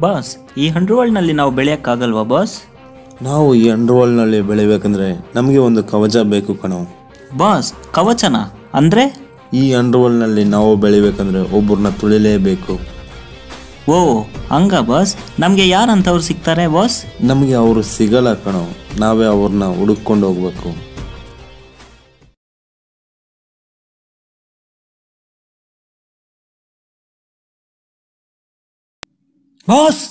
Boss, ಈ ಅಂಡರ್ವರ್ಲ್ಡ್ನಲ್ಲಿ ನಾವು ಬೆಳೆಯೋಕ್ಕಾಗಲ್ವಾ boss? ನಾವು ಈ ಅಂಡರ್ವರ್ಲ್ಡ್ನಲ್ಲಿ ಬೆಳಿಬೇಕಂದ್ರೆ ನಮಗೆ ಒಂದು ಕವಚ ಬೇಕು ಕಣೋ. ಬಾಸ್, ಕವಚನ ಅಂದರೆ? ಈ ಅಂಡರ್ವರ್ಲ್ಡ್ನಲ್ಲಿ ನಾವು ಬೆಳಿಬೇಕಂದ್ರೆ ಒಬ್ಬರನ್ನ ತುಳಿಲೇಬೇಕು. ಓ ಹಂಗ ಬಾಸ್, ನಮಗೆ ಯಾರಂತವ್ರು ಸಿಗ್ತಾರೆ ಬಾಸ್? ನಮಗೆ ಅವರು ಸಿಗಲ್ಲ ಕಣೋ, ನಾವೇ ಅವ್ರನ್ನ ಹುಡುಕೊಂಡು ಹೋಗ್ಬೇಕು. ಬಾಸ್,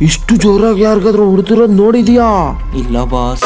ಇಷ್ಟು ಜೋರಾಗಿ ಯಾರಿಗಾದ್ರೂ ಹೊಡೆದಿರೋದು ನೋಡಿದ್ಯಾ? ಇಲ್ಲ boss.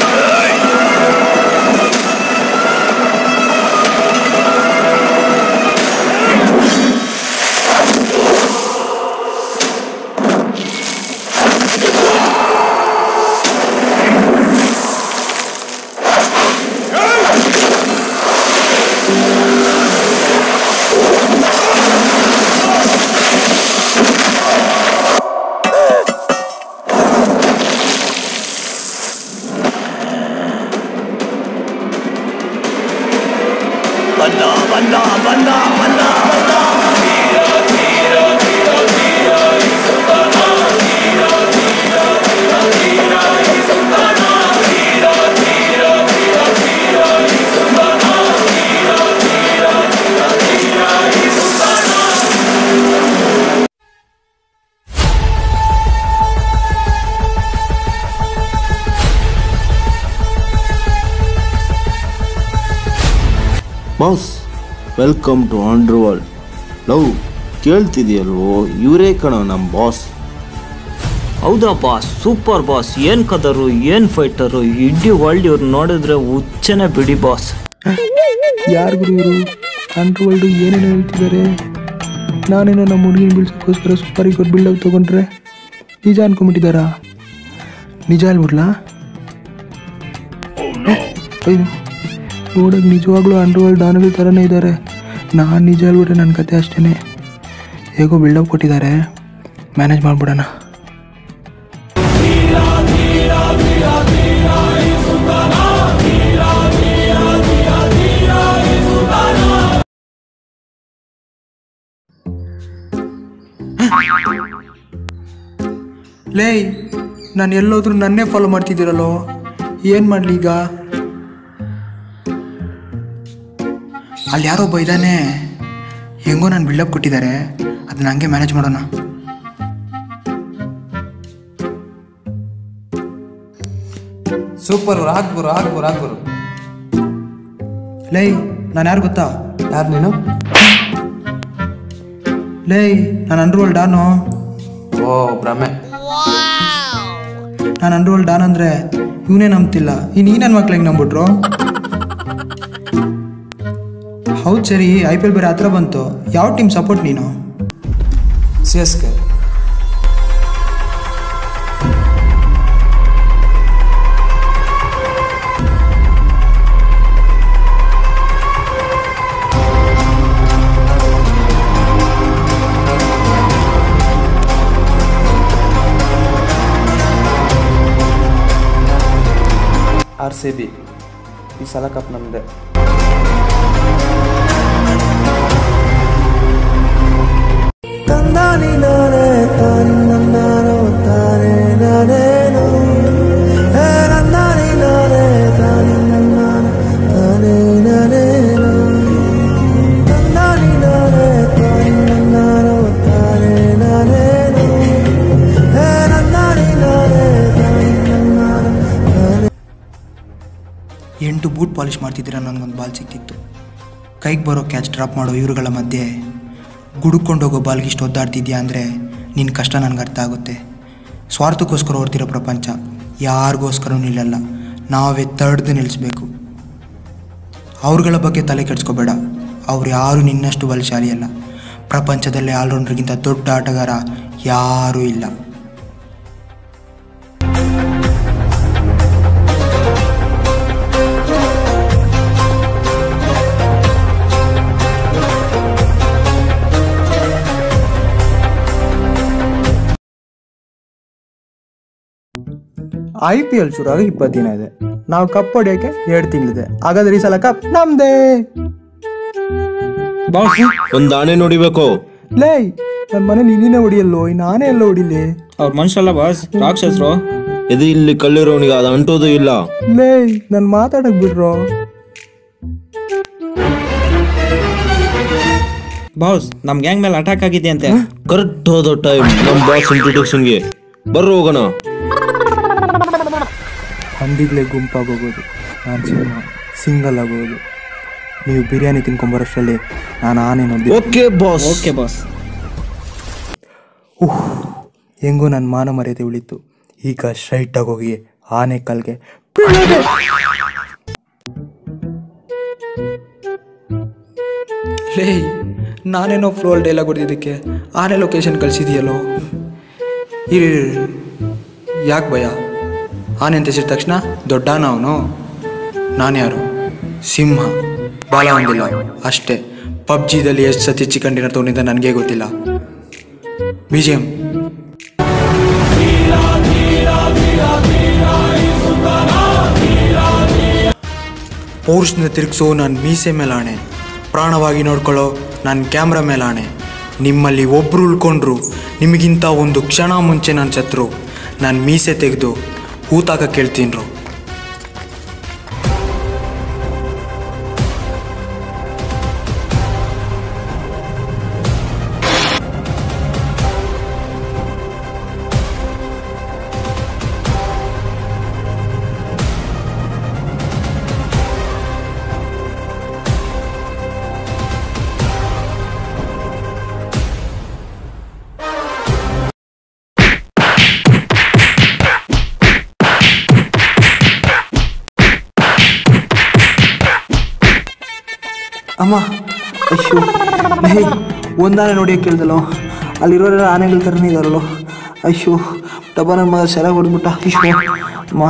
Boss, welcome to underworld. Love ಕೇಳ್ತಿದೆಯಲ್ವೋ, ಇವರೇ ಕಣೋ ನಮ್ಮ ಬಾಸ್. ಹೌದಾ ಬಾಸ್, ಸೂಪರ್ ಬಾಸ್. ಏನು ಕದರು, ಏನು ಫೈಟರು, ಇಡೀ ವರ್ಲ್ಡ್ ಇವ್ರು ನೋಡಿದ್ರೆ ಹುಚ್ಚನೆ ಬಿಡಿ ಬಾಸ್. ಯಾರಿಗೂ ಇವರು ಅಂಡರ್ವರ್ಲ್ಡ್ ಏನೇನು ಹೇಳ್ತಿದ್ದಾರೆ? ನಾನೇನೋ ನಮ್ಮ ಹುಡುಗಿನ ಬಿಡ್ಸೋಕ್ಕೋಸ್ಕರ ಸೂಪರ್ ಇವ್ರು ಬಿಲ್ಡಪ್ ತೊಗೊಂಡ್ರೆ ನಿಜ ಅನ್ಕೊಂಬಿಟ್ಟಿದ್ದಾರಾ? ನಿಜ ಅಲ್ಬಿಡ್ಲಾ? ನೋಡೋಕೆ ನಿಜವಾಗ್ಲೂ ಅಂಡರ್ವರ್ಲ್ಡ್ ಡಾನ್ಗಳ ಥರನೇ ಇದ್ದಾರೆ. ನಾನು ನಿಜ ಅಲ್ಬಿಟ್ರೆ ನನ್ನ ಕತೆ ಅಷ್ಟೇ. ಹೇಗೋ ಬಿಲ್ಡಪ್ ಕೊಟ್ಟಿದ್ದಾರೆ, ಮ್ಯಾನೇಜ್ ಮಾಡಿಬಿಡೋಣ. ಲೇ, ನಾನು ಎಲ್ಲೋದ್ರೂ ನನ್ನೇ ಫಾಲೋ ಮಾಡ್ತಿದ್ದೀರಲ್ಲೋ, ಏನು ಮಾಡಲಿ ಈಗ? ಅಲ್ಲಿ ಯಾರೊಬ್ಬ ಇದ್ದಾನೆ, ಹೆಂಗೋ ನಾನು ಬಿಲ್ಡಪ್ ಕೊಟ್ಟಿದ್ದಾರೆ, ಅದನ್ನ ಹಂಗೆ ಮ್ಯಾನೇಜ್ ಮಾಡೋಣ. ಸೂಪರ್, ಹಾಕ್ಬರು. ಲೇ, ನಾನು ಯಾರು ಗೊತ್ತಾ? ಯಾರು ನೀನು? ಲೇ, ನಾನು ಅಂಡರ್ವರ್ಲ್ಡ್ ಡಾನು. ಓ ಭ್ರಮೆ. ನಾನು ಅಂಡರ್ವರ್ಲ್ಡ್ ಡಾನ್ ಅಂದರೆ ಇವನೇ ನಂಬ್ತಿಲ್ಲ, ಇನ್ನು ಈ ನನ್ನ ಮಕ್ಳಿಗೆ ನಂಬಿಟ್ರು. ಹೌದು ಸರಿ, IPL ಬೇರೆ ಹತ್ರ ಬಂತು. ಯಾವ ಟೀಮ್ ಸಪೋರ್ಟ್ ನೀನು? CSK. RCB ಈ ಸಲ ಕಪ್ ನಮ್ಮದೇ. ಎಂಟು ಬೂಟ್ ಪಾಲಿಷ್ ಮಾಡ್ತಿದ್ದೀರ, ನನಗೊಂದು ಬಾಲ್ ಸಿಕ್ತಿತ್ತು. ಕೈಗೆ ಬರೋ ಕ್ಯಾಚ್ ಡ್ರಾಪ್ ಮಾಡೋ ಇವರುಗಳ ಮಧ್ಯೆ ಗುಡುಕೊಂಡೋಗೋ ಬಾಲ್ಗೆ ಇಷ್ಟು ಒದ್ದಾಡ್ತಿದ್ಯಾ ಅಂದರೆ ನಿನ್ನ ಕಷ್ಟ ನನಗೆ ಅರ್ಥ ಆಗುತ್ತೆ. ಸ್ವಾರ್ಥಕ್ಕೋಸ್ಕರ ಓಡ್ತಿರೋ ಪ್ರಪಂಚ, ಯಾರಿಗೋಸ್ಕರ ನಿಲ್ಲಲ್ಲ, ನಾವೇ ತಡೆದು ನಿಲ್ಲಿಸ್ಬೇಕು. ಅವ್ರುಗಳ ಬಗ್ಗೆ ತಲೆ ಕೆಡಿಸ್ಕೋಬೇಡ, ಅವ್ರು ಯಾರೂ ನಿನ್ನಷ್ಟು ಬಲಶಾಲಿ ಅಲ್ಲ. ಪ್ರಪಂಚದಲ್ಲೇ ಆಲ್ರೌಂಡರ್ಗಿಂತ ದೊಡ್ಡ ಆಟಗಾರ ಯಾರೂ ಇಲ್ಲ. IPL ಶುರುವಾಗಿ 20 ದಿನ ಇದೆ, ನಾವು ಕಪ್ ಹೊಡಿಯೋಕ್ಕೆ 2 ತಿಂಗಳಿದೆ. ಹಾಗಾದ್ರೆ ಈ ಸಲ ಕಪ್ ನಮ್ದೇ. ಒಂದ್ ಆನೆ ನೋಡಿಬೇಕು. ಲೇ, ನನ್ನ ಮನೇಲಿ ಇನ್ನೇ ಹೊಡಿಯಲ್ಲೋ, ನಾನೇ ಎಲ್ಲ ಹೊಡಿಲಿ. ಅವ್ರ ಮನುಷ್ಯಲ್ಲ ಬಾಸ್, ರಾಕ್ಷಸರು. ಇದು ಇಲ್ಲಿ ಕಲ್ಲಿರೋನಿಗೆ ಅದು ಅಂಟೋದು ಇಲ್ಲ. ಲೇ, ನನ್ ಮಾತಾಡಕ್ ಬಿಡ್ರೋ. ಬಾಸ್, ನಮ್ ಗ್ಯಾಂಗ್ ಮೇಲೆ ಅಟ್ಯಾಕ್ ಆಗಿದೆ ಅಂತೆ. ಕರೆಕ್ಟ್ ಹೋದ ಟೈಮ್ ನಮ್ ಬಾಸ್ ಇಂಟ್ರೊಡಕ್ಷನ್ಗೆ ಬರ್ರೋ ಹೋಗೋಣ. ಹಂದಿಗಳೇ ಗುಂಪಾಗೋಗೋದು, ನಾನು ಸಿಂಗಲ್ ಆಗೋದು. ನೀವು ಬಿರಿಯಾನಿ ತಿನ್ಕೊಂಬರೋಷ್ಟರಲ್ಲಿ ನಾನು ಆನೆ ನೋಡಿ. Okay boss. Okay boss. ಹೆಂಗೋ ನನ್ನ ಮಾನ ಮರ್ಯಾದೆ ಉಳಿತು. ಈಗ ಸ್ಟ್ರೈಟಾಗಿ ಹೋಗಿ ಆನೆ ಕಾಲ್ಗೆ. ಲೇ, ನಾನೇನೋ ಫ್ಲೋಲ್ ಡೈಲಾಗ್ ಹೊಡೆದಿದ್ದಕ್ಕೆ ಆನೆ ಲೊಕೇಶನ್ ಕಳಿಸಿದೆಯಲ್ಲೋ. ಇರಿ, ಯಾಕೆ ಭಯ? ಆನೆ ಅಂತ ಹೆಸರಿದ ತಕ್ಷಣ ದೊಡ್ಡನ ಅವನು. ನಾನ್ಯಾರು? ಸಿಂಹ. ಬಾಲ ಹೊಂದಿಲ್ಲ ಅಷ್ಟೇ. ಪಬ್ಜಿದಲ್ಲಿ ಎಷ್ಟು ಸತಿ ಚಿಕನ್ ಡಿನ್ನರ್ ತೊಗೊಂಡಿದ್ದ ನನಗೆ ಗೊತ್ತಿಲ್ಲ. BGM. ಪೌರುಷದಿಂದ ತಿರುಗಿಸೋ ನನ್ನ ಮೀಸೆ ಮೇಲಾಣೆ, ಪ್ರಾಣವಾಗಿ ನೋಡ್ಕೊಳ್ಳೋ ನನ್ನ ಕ್ಯಾಮ್ರಾ ಮೇಲಾಣೆ. ನಿಮ್ಮಲ್ಲಿ ಒಬ್ಬರು ಉಳ್ಕೊಂಡ್ರು, ನಿಮಗಿಂತ ಒಂದು ಕ್ಷಣ ಮುಂಚೆ ನಾನು ಚತ್ರು. ನಾನು ಮೀಸೆ ತೆಗೆದು ಹೂತಾಕ ಕೇಳ್ತೀನ್ರು. ಅಮ್ಮ, ಅಯ್ಯೋ, ಹೇ, ಒಂದಾನೆ ನೋಡಿಯೋಕೆ ಕೇಳ್ದಲ್ಲೋ. ಅಲ್ಲಿರೋರೆಲ್ಲ ಆನೆಗಳ ಥರನೇ ಇದ್ದಾರಲ್ಲೋ. ಅಯ್ಯೋ, ಡಬ್ಬ ನನ್ನ ಮಗ ಸೆರಾಗಿ ಹೊಡೆದ್ಬಿಟ್ಟ. ಅಯ್ಯೋ ಅಮ್ಮ.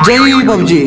ಜೈ ಪಬ್ಜಿ.